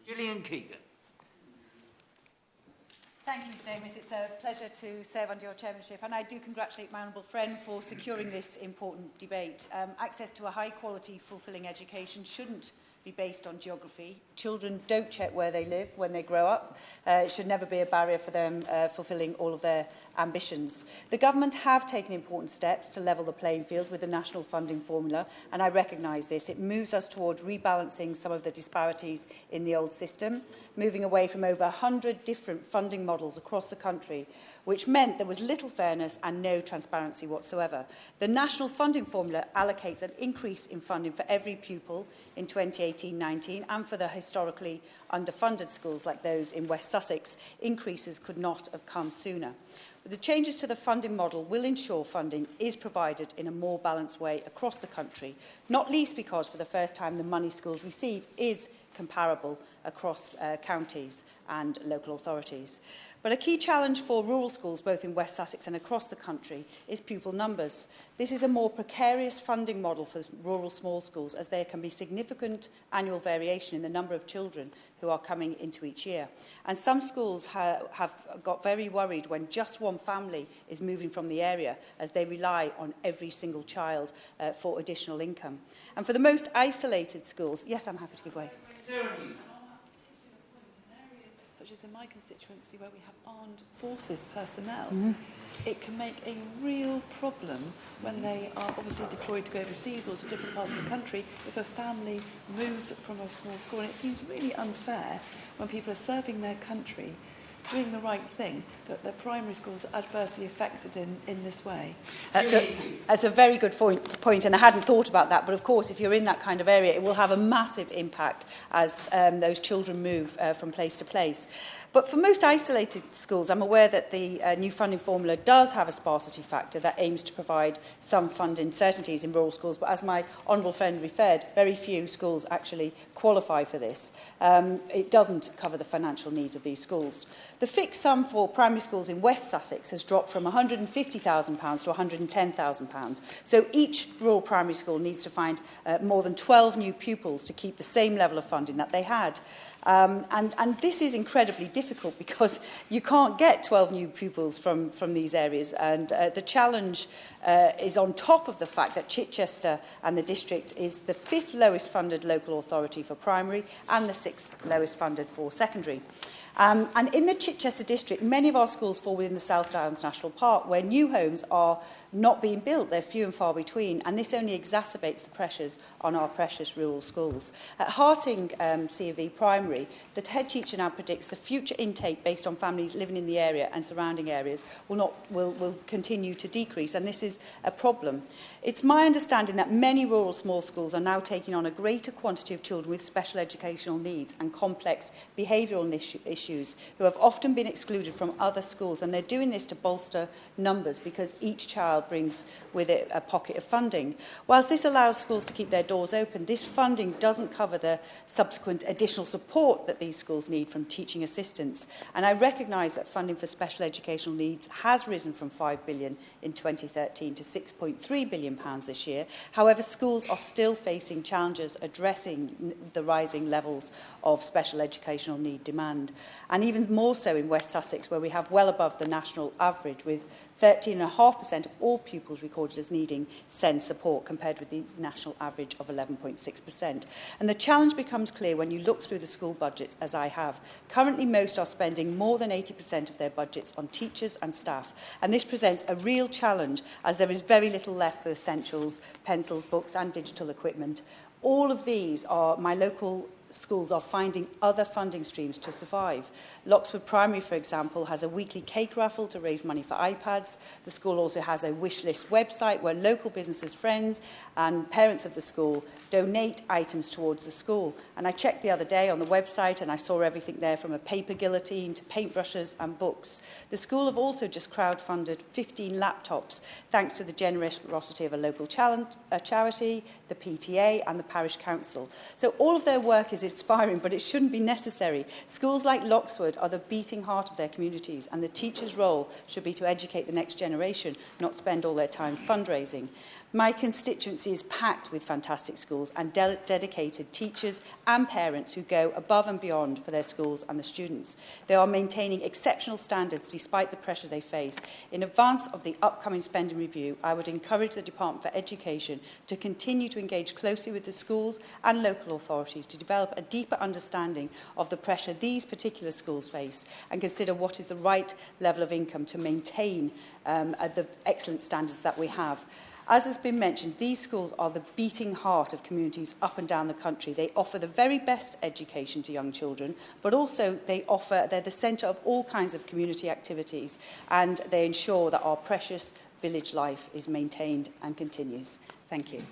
Gillian Keegan. Thank you, Mr. Amos. It's a pleasure to serve under your chairmanship, and I do congratulate my honourable friend for securing this important debate. Access to a high-quality, fulfilling education shouldn't be based on geography. Children don't check where they live when they grow up. It should never be a barrier for them fulfilling all of their ambitions. The government have taken important steps to level the playing field with the national funding formula, and I recognise this. It moves us towards rebalancing some of the disparities in the old system, moving away from over 100 different funding models across the country, which meant there was little fairness and no transparency whatsoever. The national funding formula allocates an increase in funding for every pupil in 2018-19, and for the historically underfunded schools like those in West Sussex, increases could not have come sooner. The changes to the funding model will ensure funding is provided in a more balanced way across the country, not least because for the first time the money schools receive is comparable across counties and local authorities. But a key challenge for rural schools, both in West Sussex and across the country, is pupil numbers. This is a more precarious funding model for rural small schools, as there can be significant annual variation in the number of children who are coming into each year. And some schools have got very worried when just one family is moving from the area, as they rely on every single child for additional income. And for the most isolated schools, yes, I'm happy to give way. Such as in my constituency where we have armed forces personnel, it can make a real problem when they are obviously deployed to go overseas or to different parts of the country if a family moves from a small school. And it seems really unfair when people are serving their country, doing the right thing, that their primary schools are adversely affected in this way. That's a very good point, and I hadn't thought about that, but of course if you're in that kind of area it will have a massive impact as those children move from place to place. But for most isolated schools, I'm aware that the new funding formula does have a sparsity factor that aims to provide some funding certainties in rural schools, but as my honourable friend referred, very few schools actually qualify for this. It doesn't cover the financial needs of these schools. The fixed sum for primary schools in West Sussex has dropped from £150,000 to £110,000. So each rural primary school needs to find more than 12 new pupils to keep the same level of funding that they had. And this is incredibly difficult because you can't get 12 new pupils from these areas. And the challenge is on top of the fact that Chichester and the district is the 5th lowest funded local authority for primary and the 6th lowest funded for secondary. And in the Chichester district, many of our schools fall within the South Downs National Park, where new homes are not being built. They're few and far between, and this only exacerbates the pressures on our precious rural schools. At Harting C&V Primary, the head teacher now predicts the future intake based on families living in the area and surrounding areas will continue to decrease, and this is a problem. It's my understanding that many rural small schools are now taking on a greater quantity of children with special educational needs and complex behavioural issues who have often been excluded from other schools, and they're doing this to bolster numbers because each child brings with it a pocket of funding. Whilst this allows schools to keep their doors open, this funding doesn't cover the subsequent additional support that these schools need from teaching assistants. And I recognise that funding for special educational needs has risen from £5 billion in 2013 to £6.3 billion this year. However, schools are still facing challenges addressing the rising levels of special educational need demand. And even more so in West Sussex, where we have well above the national average, with 13.5% of all pupils recorded as needing SEND support, compared with the national average of 11.6%. And the challenge becomes clear when you look through the school budgets, as I have. Currently, most are spending more than 80% of their budgets on teachers and staff. And this presents a real challenge, as there is very little left for essentials, pencils, books and digital equipment. All of these are my local schools are finding other funding streams to survive. Loxford Primary, for example, has a weekly cake raffle to raise money for iPads. The school also has a wish list website where local businesses, friends and parents of the school donate items towards the school. And I checked the other day on the website and I saw everything there from a paper guillotine to paintbrushes and books. The school have also just crowdfunded 15 laptops thanks to the generosity of a local charity, the PTA and the parish council. So all of their work is inspiring, but it shouldn't be necessary. Schools like Loxford are the beating heart of their communities, and the teacher's role should be to educate the next generation, not spend all their time fundraising. My constituency is packed with fantastic schools and dedicated teachers and parents who go above and beyond for their schools and the students. They are maintaining exceptional standards despite the pressure they face. In advance of the upcoming spending review, I would encourage the Department for Education to continue to engage closely with the schools and local authorities to develop a deeper understanding of the pressure these particular schools face and consider what is the right level of income to maintain the excellent standards that we have. As has been mentioned, these schools are the beating heart of communities up and down the country. They offer the very best education to young children, but also they're the centre of all kinds of community activities, and they ensure that our precious village life is maintained and continues. Thank you.